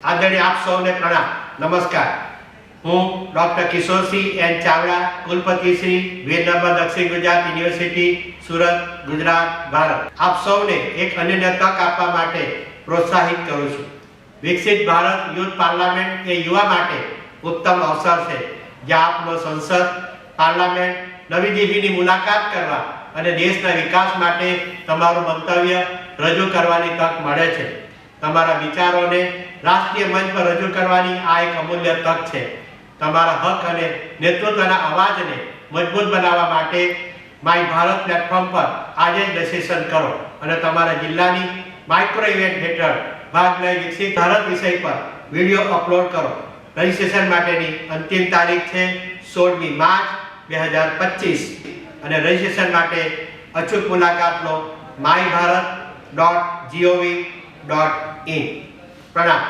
આદરણીય આપ સૌને પ્રણામ. નમસ્કાર. હું ડોક્ટર કિશોરસિંહ એન ચાવડા, કુલપતિ શ્રી વીર નર્મદ દક્ષિણ ગુજરાત યુનિવર્સિટી, સુરત, ગુજરાત, ભારત. આપ સૌને એક અનન્ય તક આપવા માટે પ્રોત્સાહિત કરું છું. વિકસિત ભારત યુથ પાર્લામેન્ટ એ યુવા માટે ઉત્તમ અવસર છે, જ્યાં આપનો સંસદ પાર્લામેન્ટ નવી દિલ્હીની મુલાકાત કરવા અને દેશના વિકાસ માટે તમારું મંતવ્ય રજૂ કરવાની તક મળે છે. તમારા વિચારોને રાષ્ટ્રીય મંચ પર રજૂ કરવાની આ એક અમૂલ્ય તક છે. તમારા હક અને નેતૃત્વના અવાજને મજબૂત બનાવવા માટે માય ભારત પ્લેટફોર્મ પર આજે જ રજીસ્ટ્રેશન કરો અને તમારા જિલ્લાની માઇક્રો ઇવેન્ટ હેઠળ ભાગ લઈ વિકસિત ભારત વિષય પર વિડીયો અપલોડ કરો. રજીસ્ટ્રેશન માટેની અંતિમ તારીખ છે 16મી માર્ચ 2025 અને રજીસ્ટ્રેશન માટે અચૂક મુલાકાત લો mybharat.gov.in. પ્રણામ.